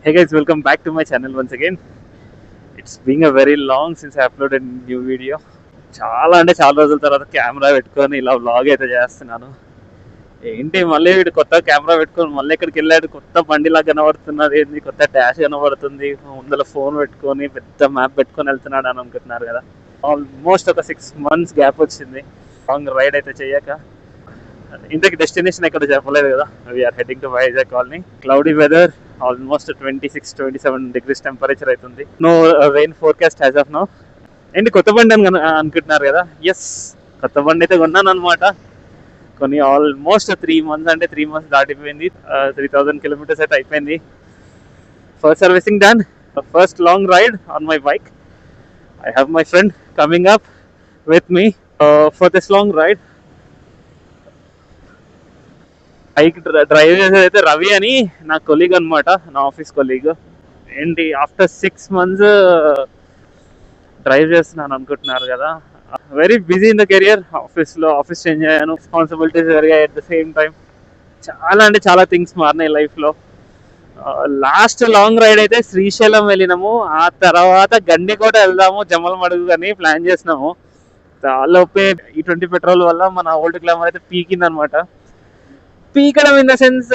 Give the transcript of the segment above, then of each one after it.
Hey guys, welcome back to my channel once again. It's been a very long since I uploaded a new video. చాలా రోజుల తర్వాత camera పెట్టుకొని ఇలా vlog అయితే చేస్తున్నాను. ఏంటి మళ్ళీ వీడు కొత్త కెమెరా పెట్టుకొని మళ్ళీ ఎక్కడికి వెళ్ళాడు, కొత్త బండిలా కనబడుతున్నది, ఏంది కొత్త డాష్ కనబడుతుంది, ముందర ఫోన్ పెట్టుకొని పెద్ద మ్యాప్ పెట్టుకొని వెళ్తున్నాడు అని అనుకుంటున్నారు కదా. ఆల్మోస్ట్ ఒక 6 months గ్యాప్ వచ్చింది లాంగ్ రైడ్ అయితే చేయక. ఇంతకి డెస్టినేషన్ ఎక్కడ చెప్పలేదు కదా. We're heading to Vizag colony. Cloudy weather, almost 26-27 degrees temperature అవుతుంది. No rain forecast as of now. ఏంటి కొత్త బండి అని అనుకుంటున్నారు కదా. ఎస్, కొత్త బండి అయితే కొన్నాను అనమాట. కొన్ని ఆల్మోస్ట్ 3 months, అంటే 3 months దాటిపోయింది. 3000 kilometers అయితే అయిపోయింది. First servicing done, first long ride on my bike. I have my friend coming up with me for this long ride. Bike drive చేసేది అయితే రవి అని నా కొలీగ్ అనమాట, నా ఆఫీస్ కొలీగ్. ఏంటి ఆఫ్టర్ 6 months డ్రైవ్ చేస్తున్నాను అనుకుంటున్నారు కదా. Very busy in the career. Office change అయ్యాను, రెస్పాన్సిబిలిటీస్ పెరిగాయి. అట్ ద సేమ్ టైం చాలా థింగ్స్ మారినాయి లైఫ్లో. లాస్ట్ లాంగ్ రైడ్ అయితే శ్రీశైలం వెళ్ళినాము. ఆ తర్వాత గండికోట వెళ్దాము, జమ్మలమడుగు అని ప్లాన్ చేసినాము. లోపే E20 పెట్రోల్ వల్ల మన ఓల్డ్ గ్లామర్ అయితే పీకిందనమాట. పీకడం ఇన్ ద సెన్స్,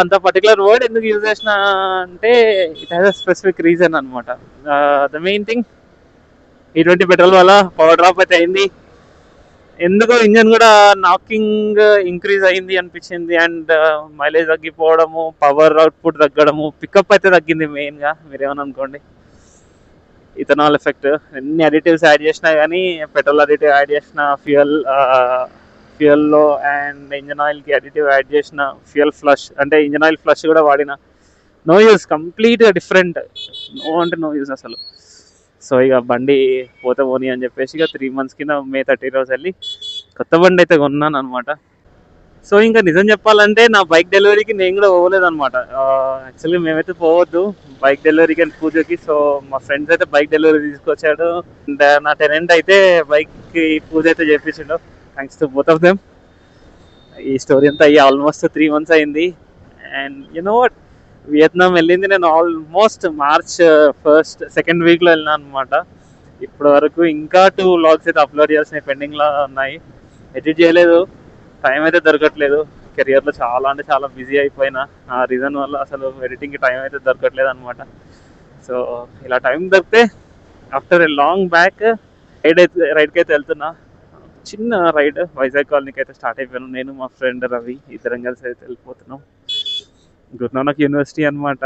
అంత పర్టికులర్ వర్డ్ ఎందుకు యూజ్ చేసిన అంటే it has a specific reason అనమాట. The main thing, E20 petrol వల్ల పవర్ డ్రాప్ అయితే అయింది. ఎందుకో ఇంజన్ కూడా నాకింగ్ ఇంక్రీజ్ అయింది అనిపించింది. అండ్ మైలేజ్ తగ్గిపోవడము, పవర్ అవుట్పుట్ తగ్గడము, పికప్ అయితే తగ్గింది మెయిన్గా. మీరేమని అనుకోండి, ఇథనాల్ ఎఫెక్ట్. ఎన్ని అడిటివ్స్ యాడ్ చేసినా కానీ, పెట్రోల్ అడిటివ్ యాడ్ చేసిన, ఫ్యూయల్లో అండ్ ఇంజన్ ఆయిల్కి అడిటివ్ యాడ్ చేసిన, ఫ్యూయల్ ఫ్లష్ అంటే ఇంజన్ ఆయిల్ ఫ్లష్ కూడా వాడిన, నో యూస్, కంప్లీట్గా డిఫరెంట్. నో యూస్ అసలు. సో ఇక బండి పోతే పోనీ అని చెప్పేసి ఇక 3 months కింద May 30 వెళ్ళి కొత్త బండి అయితే కొన్నాను అనమాట. సో ఇంకా నిజం చెప్పాలంటే నా బైక్ డెలివరీకి నేను కూడా పోలేదు అనమాట. యాక్చువల్గా మేమైతే పోవద్దు బైక్ డెలివరీకి అండ్ పూజకి. సో మా ఫ్రెండ్స్ అయితే బైక్ డెలివరీ తీసుకొచ్చాడు. అండ్ నా టెనెంట్ అయితే బైక్కి పూజ అయితే చేపించాడు. Thanks to both of them. ఈ స్టోరీ అంతా అయ్యి ఆల్మోస్ట్ 3 months అయింది. అండ్ యునో వాట్, వియత్నాం వెళ్ళింది నేను ఆల్మోస్ట్ March 2nd weekలో వెళ్ళినాను అనమాట. ఇప్పటి వరకు ఇంకా 2 vlogs అయితే అప్లోడ్ చేయాల్సినవి పెండింగ్లో ఉన్నాయి. ఎడిట్ చేయలేదు, టైం అయితే దొరకట్లేదు. కెరియర్లో చాలా బిజీ అయిపోయినా. ఆ రీజన్ వల్ల అసలు ఎడిటింగ్కి టైం అయితే దొరకట్లేదు అనమాట. సో ఇలా టైం దొరికితే ఆఫ్టర్ ఏ లాంగ్ బ్యాక్ రైడ్కి అయితే వెళ్తున్నా. చిన్న రైడ్ వైజాగ్ కాలనీకి అయితే స్టార్ట్ అయిపోయాను. నేను మా ఫ్రెండ్ రవి ఇద్దరం కలిసి అయితే వెళ్ళిపోతున్నాం. గురునానక్ యూనివర్సిటీ అనమాట.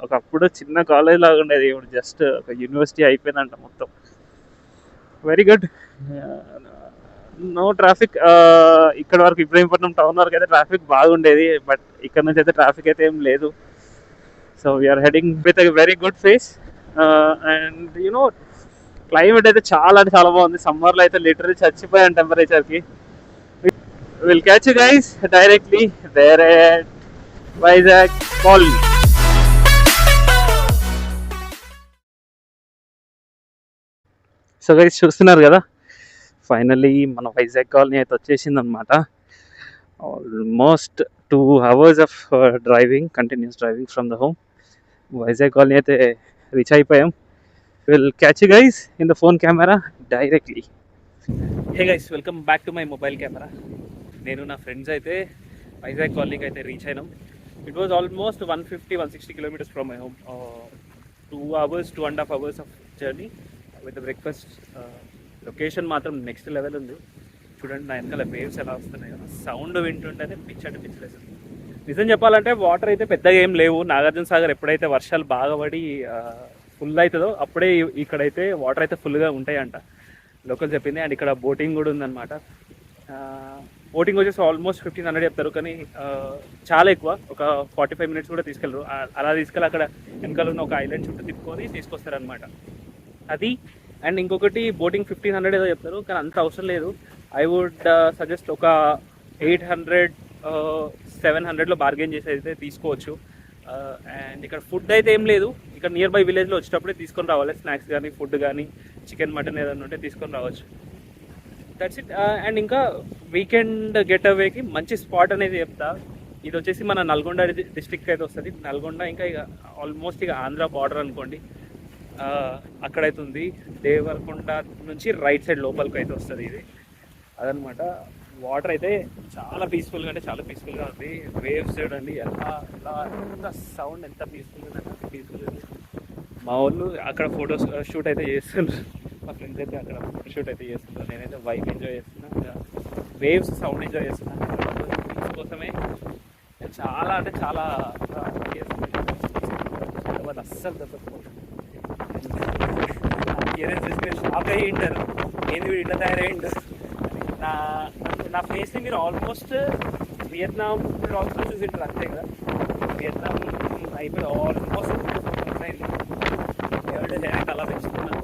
ఒకప్పుడు చిన్న కాలేజ్ లాగా ఉండేది, ఇప్పుడు జస్ట్ ఒక యూనివర్సిటీ అయిపోయిందంట మొత్తం. Very good, no traffic. ఇక్కడ వరకు ఇబ్రహీంపట్నం టౌన్ వరకు అయితే ట్రాఫిక్ బాగుండేది, బట్ ఇక్కడ నుంచి అయితే ట్రాఫిక్ అయితే ఏం లేదు. So we're heading with a very good pace. And you know climate అయితే చాలా బాగుంది. సమ్మర్లో అయితే లిటరలీ చచ్చిపోయాను టెంపరేచర్కి. Will catch you guys directly there at Vizag colony. So guys చూస్తున్నారు కదా, ఫైనల్లీ మన వైజాగ్ కాలనీ అయితే వచ్చేసింది అనమాట. Almost 2 hours of driving, continuous driving from the home. Vizag colony అయితే రీచ్ అయిపోయాం. Will catch you guys in the phone camera directly. Hey guys, welcome back to my mobile camera. నేను నా ఫ్రెండ్స్ అయితే వైజాగ్ కాలనీకి అయితే రీచ్ అయినాం. It was almost 150-160 kilometers from my home. 2.5 hours of journey with breakfast. Location మాత్రం next level ఉంది. చూడండి నా వెనకాల వేవ్స్ ఎలా వస్తున్నాయి, సౌండ్ వింటుంటేనే పిచ్చలేదు. నిజం చెప్పాలంటే వాటర్ అయితే పెద్దగా ఏం లేవు. నాగార్జున సాగర్ ఎప్పుడైతే వర్షాలు బాగా పడి ఫుల్ అవుతుందో అప్పుడే ఇక్కడైతే వాటర్ అయితే ఫుల్గా ఉంటాయంట, లోకల్ చెప్పింది. అండ్ ఇక్కడ బోటింగ్ కూడా ఉందన్నమాట. బోటింగ్ వచ్చేసి ఆల్మోస్ట్ 1500 చెప్తారు, కానీ చాలా ఎక్కువ, ఒక 45 minutes కూడా తీసుకెళ్ళరు. అలా తీసుకెళ్ళి అక్కడ వెనకాల ఉన్న ఒక ఐలాండ్ చుట్టూ తిప్పుకొని తీసుకొస్తారనమాట అది. అండ్ ఇంకొకటి బోటింగ్ 1500 ఏదో చెప్తారు, కానీ అంత అవసరం లేదు. ఐ వుడ్ సజెస్ట్ ఒక 800-700లో బార్గెన్ చేసి అయితే తీసుకోవచ్చు. అండ్ ఇక్కడ ఫుడ్ అయితే ఏం లేదు. ఇక్కడ నియర్ బై విలేజ్లో వచ్చేటప్పుడే తీసుకొని రావాలి. స్నాక్స్ కానీ, ఫుడ్ కానీ, చికెన్ మటన్ ఏదైనా ఉంటే తీసుకొని రావచ్చు. That's it. అండ్ ఇంకా వీకెండ్ గెట్ అవేకి మంచి స్పాట్ అనేది చెప్తా. ఇది వచ్చేసి మన నల్గొండ డిస్ట్రిక్ట్ అయితే వస్తుంది. నల్గొండ ఇంకా ఇక ఆల్మోస్ట్ ఇక ఆంధ్ర బార్డర్ అనుకోండి. అక్కడైతే ఉంది. దేవరకొండ నుంచి రైట్ సైడ్ లోపలికి అయితే వస్తుంది ఇది. అదనమాట. వాటర్ అయితే చాలా పీస్ఫుల్గా, అంటే చాలా పీస్ఫుల్గా ఉంది. వేవ్స్ చూడండి ఎలా ఎలా ఎంత సౌండ్, ఎంత పీస్ఫుల్గా పీస్ఫుల్గా. మా వాళ్ళు అక్కడ ఫోటో షూట్ అయితే చేస్తున్నారు. మా ఫ్రెండ్స్ అయితే అక్కడ ఫోటో షూట్ అయితే చేస్తున్నారు. నేనైతే వైబ్ ఎంజాయ్ చేస్తున్నా, వేవ్స్ సౌండ్ ఎంజాయ్ చేస్తున్నాను. కోసమే చాలా అంటే చాలా అస్సలు దెబ్బతిపోతుంది. అపియరెన్స్ చూసి షాక్ అయ్యి ఉంటారు, ఏంది వీడు ఇట్లా తయారయ్యిండు. నా ఫేస్ని మీరు ఆల్మోస్ట్ వియత్నాం ఆల్మోస్ట్ చూసింటారు అంతే కదా. వియత్నాం అయిపోయి ఆల్మోస్ట్ అయింది. నేనైతే అలా పెంచుకున్నాను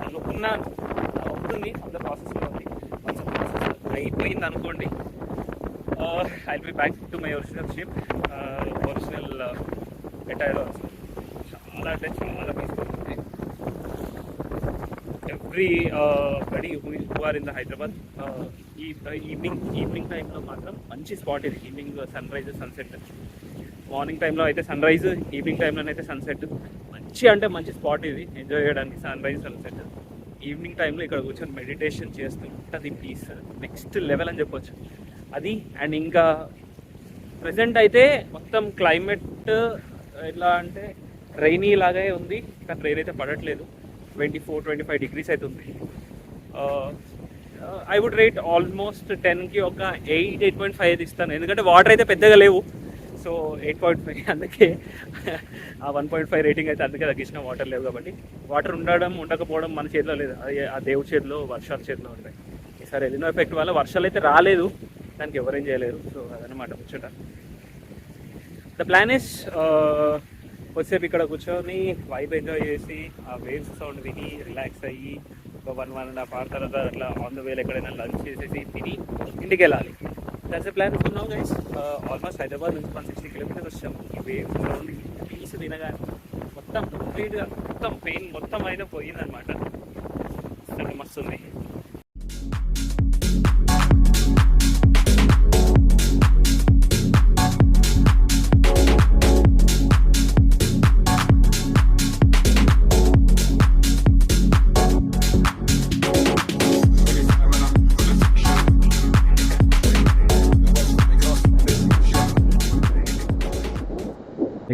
అనుకున్నాను అవుతుంది. అంత ప్రాసెస్లో ఉంది. కొంచెం ప్రాసెస్ అయిపోయింది అనుకోండి. I will be back to my original ship, original ఎటైర్లో. చాలా అంటే చాలా తీసుకుంటుంది. Everybody who are in the Hyderabad, evening టైంలో మాత్రం మంచి స్పాట్ ఇది. Evening sunrise sunset. Morning టైంలో అయితే సన్ రైజ్, ఈవినింగ్ టైంలోనైతే సన్సెట్. మంచి అంటే మంచి స్పాట్ ఇది ఎంజాయ్ చేయడానికి. సన్ రైజ్ సన్సెట్ ఈవినింగ్ టైంలో ఇక్కడ కూర్చొని మెడిటేషన్ చేస్తూ ఉంటుంది. పీస్ నెక్స్ట్ లెవెల్ అని చెప్పొచ్చు అది. అండ్ ఇంకా ప్రజెంట్ అయితే మొత్తం క్లైమేట్ ఎట్లా అంటే రైనీ లాగే ఉంది, కానీ రైన్ అయితే పడట్లేదు. 24-25 degrees అయితే ఉంది. ఐ వుడ్ రేట్ ఆల్మోస్ట్ 10కి ఒక 8.5 ఇస్తాను. ఎందుకంటే వాటర్ అయితే పెద్దగా లేవు, సో 8.5. అందుకే ఆ 1.5 రేటింగ్ అయితే అందుకే తగ్గించిన. వాటర్ లేవు కాబట్టి. వాటర్ ఉండడం ఉండకపోవడం మన చేతిలో లేదు, అది ఆ దేవుడి చేతిలో, వర్షాల చేతిలో ఉంటాయి. ఈసారి ఎలినో ఎఫెక్ట్ వల్ల వర్షాలు అయితే రాలేదు, దానికి ఎవరేం చేయలేరు. సో అదనమాట ముచ్చట. ద ప్లాన్ ఇస్ వచ్చేపు ఇక్కడ కూర్చొని వైబ్ ఎంజాయ్ చేసి ఆ వేవ్స్ సౌండ్ విని రిలాక్స్ అయ్యి ఒక 1.5 hour తర్వాత అట్లా ఆన్ ద వేలో ఎక్కడైనా లంచ్ చేసేసి తిని ఇంటికి వెళ్ళాలి. That's the plan for now guys. Almost Hyderabad నుంచి 160 kilometers వచ్చాము. ఈ వేవ్స్ సౌండ్ పీస్ తినగానే మొత్తం కంప్లీట్గా మొత్తం పెయిన్ మొత్తం అయితే పోయిందనమాట. అంటే మస్తు ఉంది.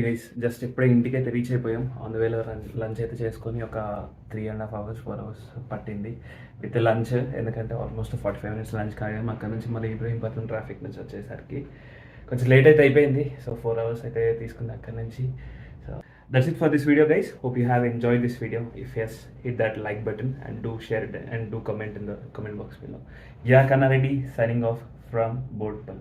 గైస్ జస్ట్ ఇప్పుడే ఇంటికి అయితే రీచ్ అయిపోయాం. ఆన్ ద వేలో లంచ్ అయితే చేసుకొని ఒక 3.5 hours 4 hours పట్టింది విత్ లంచ్. ఎందుకంటే ఆల్మోస్ట్ 45 minutes లంచ్ కాగాము. అక్కడ నుంచి మళ్ళీ ఇబ్రహీంపట్నం ట్రాఫిక్ నుంచి వచ్చేసరికి కొంచెం లేట్ అయితే అయిపోయింది. సో 4 hours అయితే తీసుకుంది అక్కడ నుంచి. So that's it for this video guys. Hope you have enjoy this video. If yes, hit that like button and do share it and do comment in the comment box below. Yeah Kanna Reddy signing off from బోర్డ్పల్.